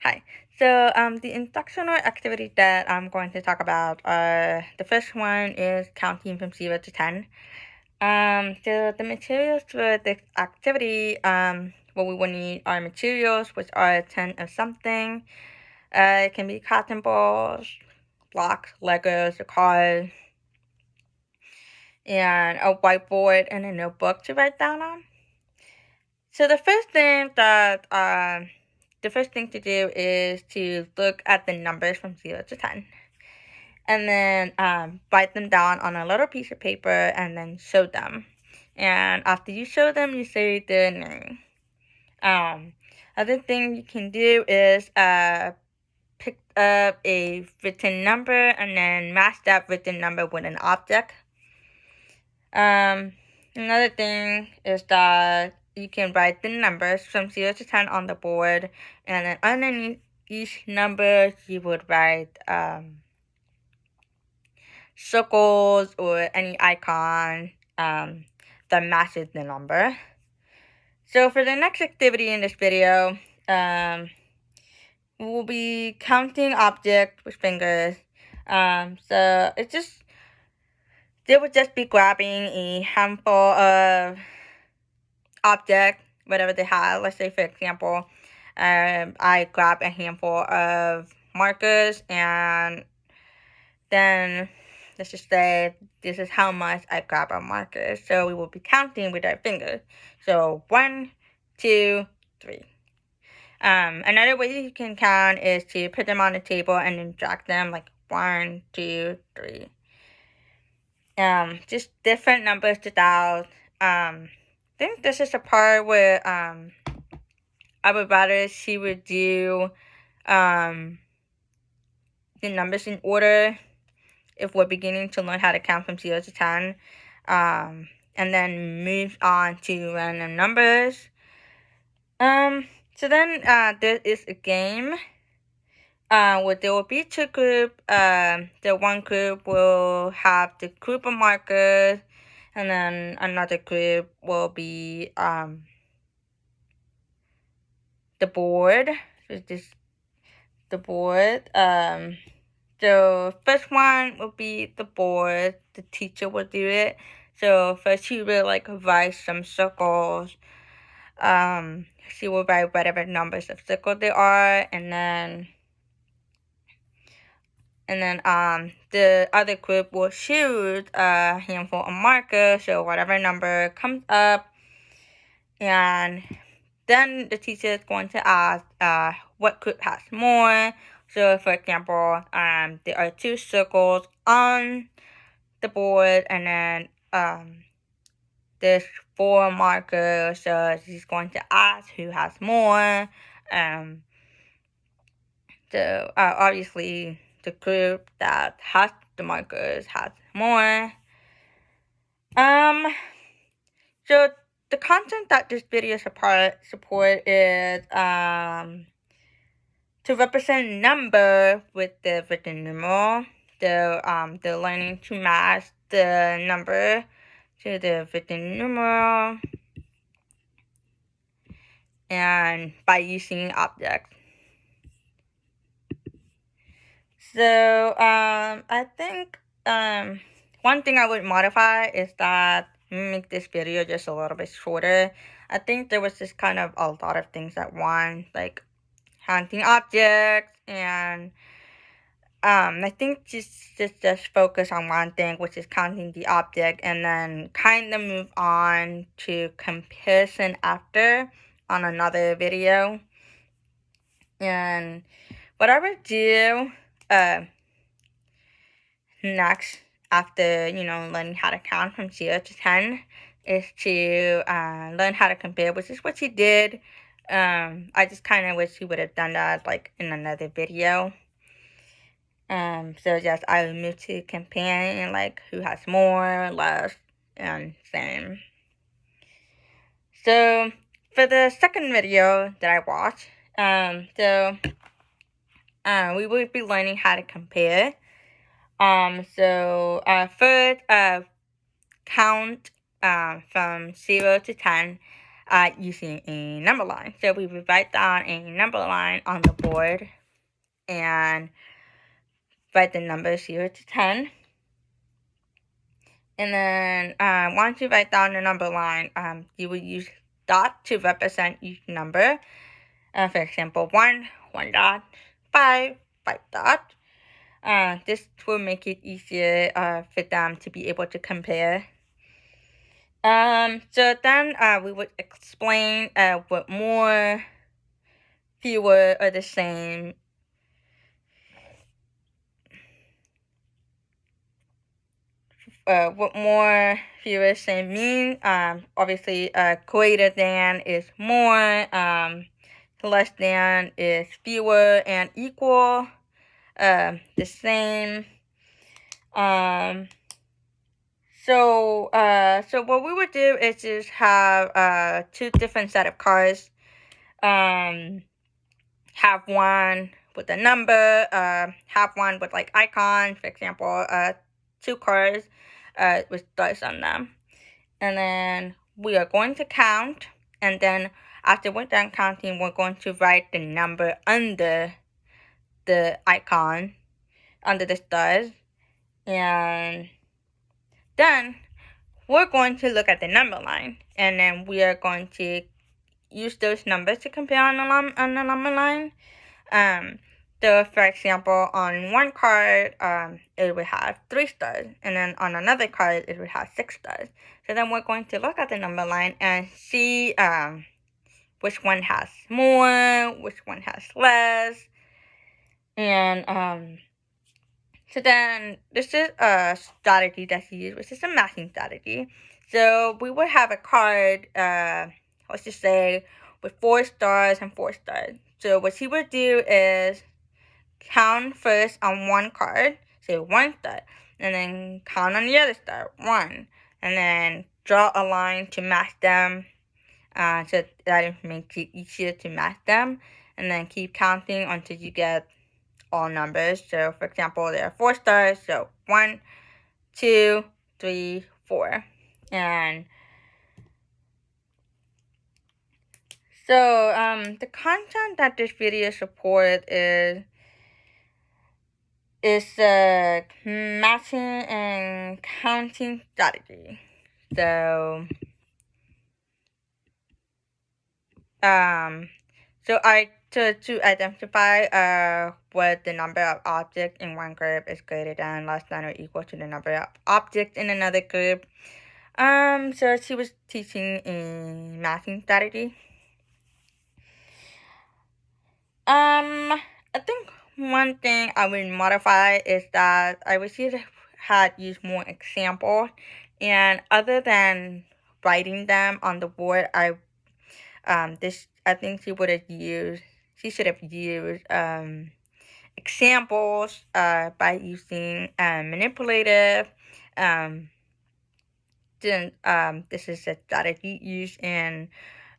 Hi. So, the instructional activity that I'm going to talk about, the first one is counting from 0 to 10. So the materials for this activity, what we will need are materials, which are 10 of something. It can be cotton balls, blocks, Legos, a card, and a whiteboard and a notebook to write down on. So the first thing to do is to look at the numbers from 0 to 10. And then write them down on a little piece of paper and then show them. And after you show them, you say the name. Other thing you can do is pick up a written number and then match that written number with an object. Another thing is that you can write the numbers from 0 to 10 on the board, and then underneath each number you would write circles or any icon that matches the number. So for the next activity in this video, we'll be counting objects with fingers. So they would just be grabbing a handful of object, whatever they have. Let's say, for example, I grab a handful of markers, and then let's just say this is how much I grab a marker. So we will be counting with our fingers. So 1, 2, 3. Another way you can count is to put them on the table and then drag them like 1, 2, 3. Just different numbers to dial. I think this is the part where I would rather she would do the numbers in order if we're beginning to learn how to count from 0 to 10, and then move on to random numbers. So then there is a game where there will be two groups. The one group will have the group of markers, and then another group will be the board. So this the board. So first one will be the board. The teacher will do it. So first she will write some circles. She will write whatever numbers of circles there are, and then the other group will shoot a handful of markers. So whatever number comes up, and then the teacher is going to ask what group has more. So for example, there are 2 circles on the board, and then there's 4 markers. So she's going to ask who has more. So obviously the group that has the markers has more. So the content that this video support is to represent number with the written numeral. They're learning to match the number to the written numeral, and by using objects. So I think one thing I would modify is that make this video just a little bit shorter. I think there was just kind of a lot of things at once, like counting objects, and I think just focus on one thing, which is counting the object, and then kind of move on to comparison after on another video. And what I would do next after learning how to count from 0 to 10 is to learn how to compare, which is what she did. I just kind of wish she would have done that in another video. So just I would move to comparing, who has more, less, and same. So for the second video that I watched, we will be learning how to compare. So first, count from 0 to 10 using a number line. So we would write down a number line on the board and write the numbers 0 to 10. And then once you write down the number line, you will use dot to represent each number. For example, 1 dot, 5 dot. This will make it easier for them to be able to compare. So then we would explain what more, fewer, or the same. What more, fewer, same mean. Obviously, greater than is more, less than is fewer, and equal, the same. So what we would do is just have two different set of cards. Have one with a number, have one with like icons, for example, 2 cards with stars on them. And then we are going to count, and then after we're done counting, we're going to write the number under the icon, under the stars. And then we're going to look at the number line, and then we are going to use those numbers to compare on the number line. So for example, on one card, it would have 3 stars, and then on another card, it would have 6 stars. So then we're going to look at the number line and see which one has more, which one has less. And so then this is a strategy that's used, which is a matching strategy. So we would have a card, let's just say, with 4 stars and 4 stars. So what he would do is count first on one card, say 1 star, and then count on the other star, 1, and then draw a line to match them, so that it makes it easier to match them, and then keep counting until you get all numbers. So for example, there are 4 stars, so 1, 2, 3, 4. And so the content that this video supports is matching and counting strategy. So to identify what the number of objects in one group is greater than, less than, or equal to the number of objects in another group. So she was teaching a matching strategy. I think one thing I would modify is that I wish you had used more examples, and other than writing them on the board, I think she should have used examples by using manipulative. This is a strategy used in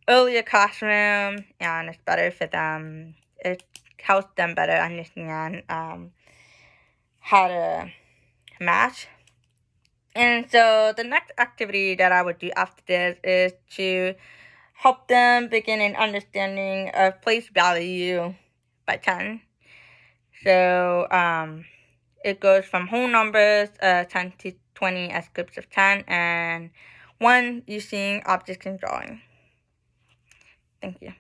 earlier classroom, and it's better for them. It helps them better understand how to match. And so the next activity that I would do after this is to help them begin an understanding of place value by 10. So it goes from whole numbers 10 to 20 as groups of 10, and 1 using objects and drawing. Thank you.